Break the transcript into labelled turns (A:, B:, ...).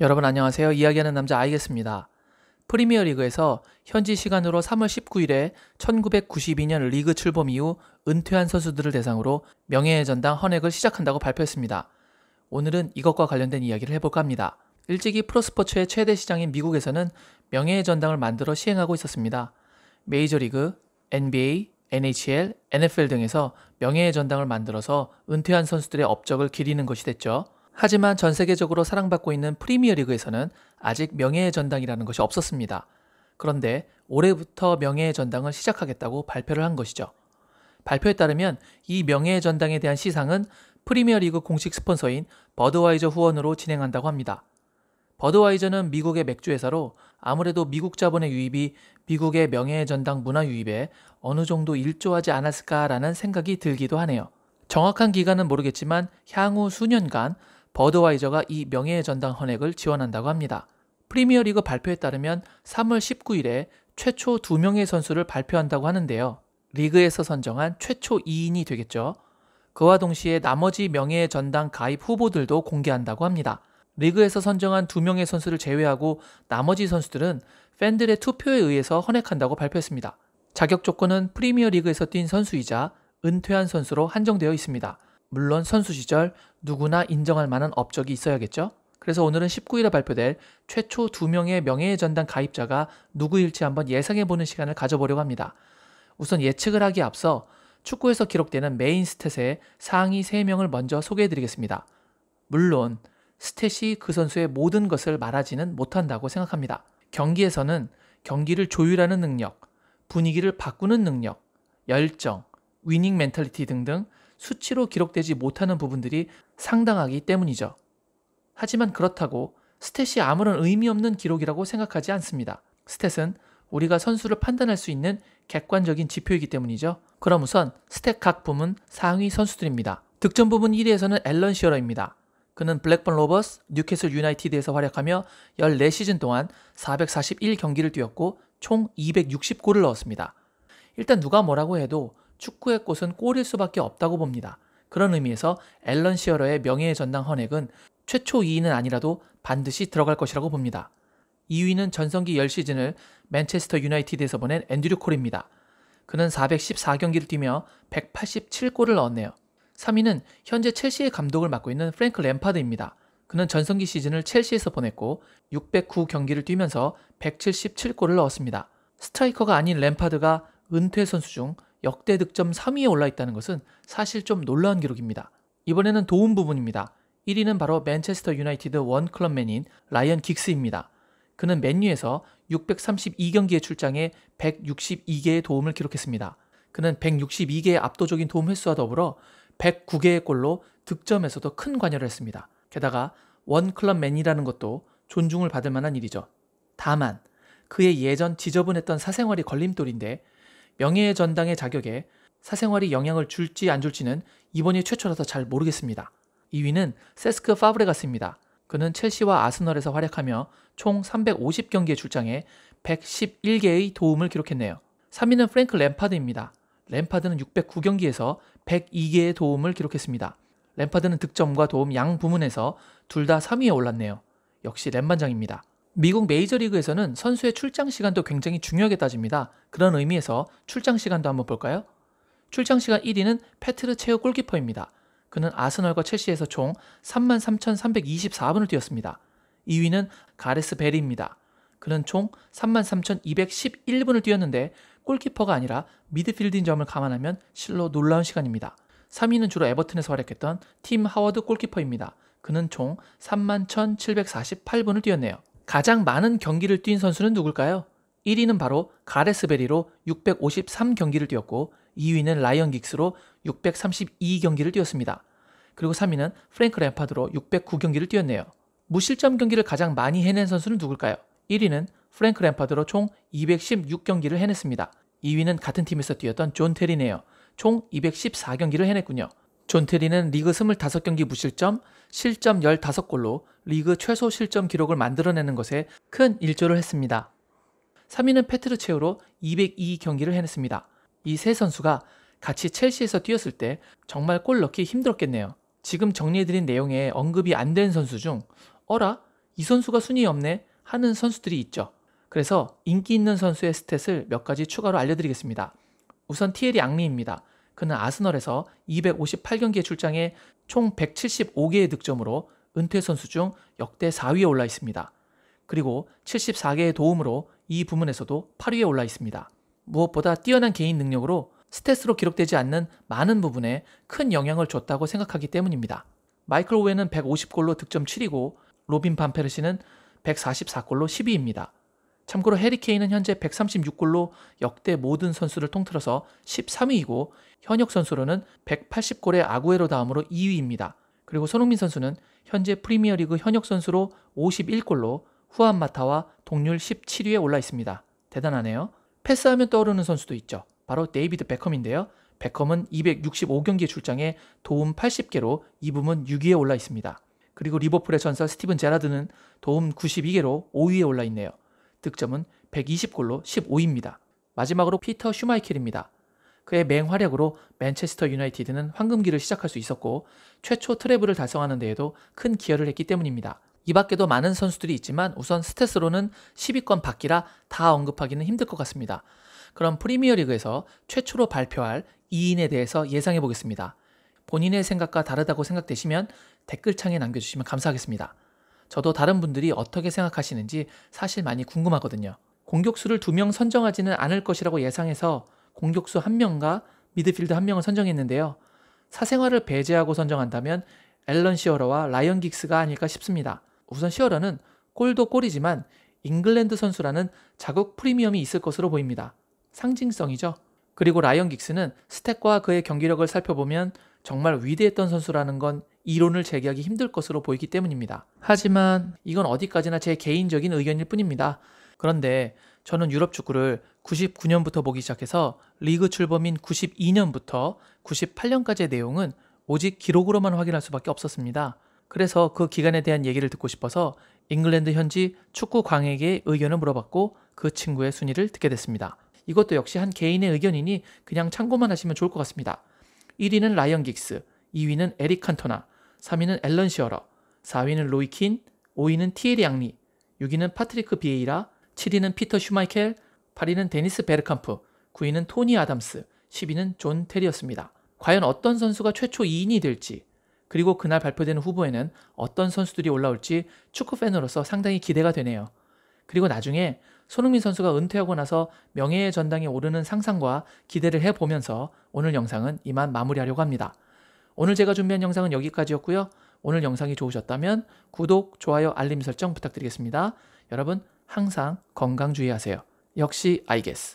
A: 여러분 안녕하세요. 이야기하는 남자 아이겠습니다. 프리미어리그에서 현지 시간으로 3월 19일에 1992년 리그 출범 이후 은퇴한 선수들을 대상으로 명예의 전당 헌액을 시작한다고 발표했습니다. 오늘은 이것과 관련된 이야기를 해볼까 합니다. 일찍이 프로스포츠의 최대 시장인 미국에서는 명예의 전당을 만들어 시행하고 있었습니다. 메이저리그, NBA, NHL, NFL 등에서 명예의 전당을 만들어서 은퇴한 선수들의 업적을 기리는 것이 됐죠. 하지만 전 세계적으로 사랑받고 있는 프리미어리그에서는 아직 명예의 전당이라는 것이 없었습니다. 그런데 올해부터 명예의 전당을 시작하겠다고 발표를 한 것이죠. 발표에 따르면 이 명예의 전당에 대한 시상은 프리미어리그 공식 스폰서인 버드와이저 후원으로 진행한다고 합니다. 버드와이저는 미국의 맥주 회사로 아무래도 미국 자본의 유입이 미국의 명예의 전당 문화 유입에 어느 정도 일조하지 않았을까라는 생각이 들기도 하네요. 정확한 기간은 모르겠지만 향후 수년간 버드와이저가 이 명예의 전당 헌액을 지원한다고 합니다. 프리미어리그 발표에 따르면 3월 19일에 최초 2명의 선수를 발표한다고 하는데요. 리그에서 선정한 최초 2인이 되겠죠. 그와 동시에 나머지 명예의 전당 가입 후보들도 공개한다고 합니다. 리그에서 선정한 2명의 선수를 제외하고 나머지 선수들은 팬들의 투표에 의해서 헌액한다고 발표했습니다. 자격 조건은 프리미어리그에서 뛴 선수이자 은퇴한 선수로 한정되어 있습니다. 물론 선수 시절 누구나 인정할 만한 업적이 있어야겠죠? 그래서 오늘은 19일에 발표될 최초 2명의 명예의 전당 가입자가 누구일지 한번 예상해보는 시간을 가져보려고 합니다. 우선 예측을 하기에 앞서 축구에서 기록되는 메인 스탯의 상위 3명을 먼저 소개해드리겠습니다. 물론 스탯이 그 선수의 모든 것을 말하지는 못한다고 생각합니다. 경기에서는 경기를 조율하는 능력, 분위기를 바꾸는 능력, 열정, 위닝 멘탈리티 등등 수치로 기록되지 못하는 부분들이 상당하기 때문이죠. 하지만 그렇다고 스탯이 아무런 의미 없는 기록이라고 생각하지 않습니다. 스탯은 우리가 선수를 판단할 수 있는 객관적인 지표이기 때문이죠. 그럼 우선 스탯 각 부문 상위 선수들입니다. 득점 부문 1위에서는 앨런 시어러입니다. 그는 블랙번 로버스, 뉴캐슬 유나이티드에서 활약하며 14시즌 동안 441경기를 뛰었고 총 260골을 넣었습니다. 일단 누가 뭐라고 해도 축구의 꽃은 골일 수밖에 없다고 봅니다. 그런 의미에서 앨런 시어러의 명예의 전당 헌액은 최초 2위는 아니라도 반드시 들어갈 것이라고 봅니다. 2위는 전성기 10시즌을 맨체스터 유나이티드에서 보낸 앤드류 콜입니다. 그는 414경기를 뛰며 187골을 넣었네요. 3위는 현재 첼시의 감독을 맡고 있는 프랭크 램파드입니다. 그는 전성기 시즌을 첼시에서 보냈고 609경기를 뛰면서 177골을 넣었습니다. 스트라이커가 아닌 램파드가 은퇴 선수 중 역대 득점 3위에 올라있다는 것은 사실 좀 놀라운 기록입니다. 이번에는 도움 부분입니다. 1위는 바로 맨체스터 유나이티드 원클럽맨인 라이언 긱스입니다. 그는 맨유에서 632경기에 출장해 162개의 도움을 기록했습니다. 그는 162개의 압도적인 도움 횟수와 더불어 109개의 골로 득점에서도 큰 관여를 했습니다. 게다가 원클럽맨이라는 것도 존중을 받을 만한 일이죠. 다만 그의 예전 지저분했던 사생활이 걸림돌인데 명예의 전당의 자격에 사생활이 영향을 줄지 안 줄지는 이번이 최초라서 잘 모르겠습니다. 2위는 세스크 파브레가스입니다. 그는 첼시와 아스널에서 활약하며 총 350경기에 출장해 111개의 도움을 기록했네요. 3위는 프랭크 램파드입니다. 램파드는 609경기에서 102개의 도움을 기록했습니다. 램파드는 득점과 도움 양 부문에서 둘 다 3위에 올랐네요. 역시 램반장입니다. 미국 메이저리그에서는 선수의 출장 시간도 굉장히 중요하게 따집니다. 그런 의미에서 출장 시간도 한번 볼까요? 출장 시간 1위는 패트르 체오 골키퍼입니다. 그는 아스널과 첼시에서 총 33,324분을 뛰었습니다. 2위는 가레스 벨입니다. 그는 총 33,211분을 뛰었는데 골키퍼가 아니라 미드필드인 점을 감안하면 실로 놀라운 시간입니다. 3위는 주로 에버튼에서 활약했던 팀 하워드 골키퍼입니다. 그는 총 31,748분을 뛰었네요. 가장 많은 경기를 뛴 선수는 누굴까요? 1위는 바로 가레스 베리로 653경기를 뛰었고 2위는 라이언 긱스로 632경기를 뛰었습니다. 그리고 3위는 프랭크 램파드로 609경기를 뛰었네요. 무실점 경기를 가장 많이 해낸 선수는 누굴까요? 1위는 프랭크 램파드로 총 216경기를 해냈습니다. 2위는 같은 팀에서 뛰었던 존 테리네요. 총 214경기를 해냈군요. 존 테리는 리그 25경기 무실점, 실점 15골로 리그 최소 실점 기록을 만들어내는 것에 큰 일조를 했습니다. 3위는 패트르 체우로 202경기를 해냈습니다. 이 세 선수가 같이 첼시에서 뛰었을 때 정말 골 넣기 힘들었겠네요. 지금 정리해드린 내용에 언급이 안 된 선수 중 어라? 이 선수가 순위 없네 하는 선수들이 있죠. 그래서 인기 있는 선수의 스탯을 몇 가지 추가로 알려드리겠습니다. 우선 티에리 앙리입니다. 그는 아스널에서 258경기에 출장해 총 175개의 득점으로 은퇴 선수 중 역대 4위에 올라 있습니다. 그리고 74개의 도움으로 이 부문에서도 8위에 올라 있습니다. 무엇보다 뛰어난 개인 능력으로 스탯으로 기록되지 않는 많은 부분에 큰 영향을 줬다고 생각하기 때문입니다. 마이클 오웬은 150골로 득점 7위고 로빈 반 페르시는 144골로 10위입니다. 참고로 해리 케인은 현재 136골로 역대 모든 선수를 통틀어서 13위이고 현역 선수로는 180골의 아구에로 다음으로 2위입니다. 그리고 손흥민 선수는 현재 프리미어리그 현역 선수로 51골로 후안 마타와 동률 17위에 올라 있습니다. 대단하네요. 패스하면 떠오르는 선수도 있죠. 바로 데이비드 베컴인데요. 베컴은 265경기에 출장해 도움 80개로 이 부문 6위에 올라 있습니다. 그리고 리버풀의 전설 스티븐 제라드는 도움 92개로 5위에 올라 있네요. 득점은 120골로 15위입니다. 마지막으로 피터 슈마이켈입니다. 그의 맹활약으로 맨체스터 유나이티드는 황금기를 시작할 수 있었고 최초 트래블을 달성하는 데에도 큰 기여를 했기 때문입니다. 이 밖에도 많은 선수들이 있지만 우선 스탯으로는 10위권 밖이라 다 언급하기는 힘들 것 같습니다. 그럼 프리미어리그에서 최초로 발표할 2인에 대해서 예상해 보겠습니다. 본인의 생각과 다르다고 생각되시면 댓글창에 남겨주시면 감사하겠습니다. 저도 다른 분들이 어떻게 생각하시는지 사실 많이 궁금하거든요. 공격수를 2명 선정하지는 않을 것이라고 예상해서 공격수 1명과 미드필드 1명을 선정했는데요. 사생활을 배제하고 선정한다면 앨런 시어러와 라이언 긱스가 아닐까 싶습니다. 우선 시어러는 골도 골이지만 잉글랜드 선수라는 자국 프리미엄이 있을 것으로 보입니다. 상징성이죠. 그리고 라이언 긱스는 스탯과 그의 경기력을 살펴보면 정말 위대했던 선수라는 건 이론을 제기하기 힘들 것으로 보이기 때문입니다. 하지만 이건 어디까지나 제 개인적인 의견일 뿐입니다. 그런데 저는 유럽 축구를 99년부터 보기 시작해서 리그 출범인 92년부터 98년까지의 내용은 오직 기록으로만 확인할 수밖에 없었습니다. 그래서 그 기간에 대한 얘기를 듣고 싶어서 잉글랜드 현지 축구 광에게 의견을 물어봤고 그 친구의 순위를 듣게 됐습니다. 이것도 역시 한 개인의 의견이니 그냥 참고만 하시면 좋을 것 같습니다. 1위는 라이언 긱스, 2위는 에릭 칸토나, 3위는 앨런 시어러, 4위는 로이 킨, 5위는 티에리 앙리, 6위는 파트리크 비에이라, 7위는 피터 슈마이켈, 8위는 데니스 베르캄프, 9위는 토니 아담스, 10위는 존 테리였습니다. 과연 어떤 선수가 최초 2인이 될지, 그리고 그날 발표되는 후보에는 어떤 선수들이 올라올지 축구 팬으로서 상당히 기대가 되네요. 그리고 나중에 손흥민 선수가 은퇴하고 나서 명예의 전당에 오르는 상상과 기대를 해보면서 오늘 영상은 이만 마무리하려고 합니다. 오늘 제가 준비한 영상은 여기까지였고요. 오늘 영상이 좋으셨다면 구독, 좋아요, 알림 설정 부탁드리겠습니다. 여러분 항상 건강 주의하세요. 역시 I guess.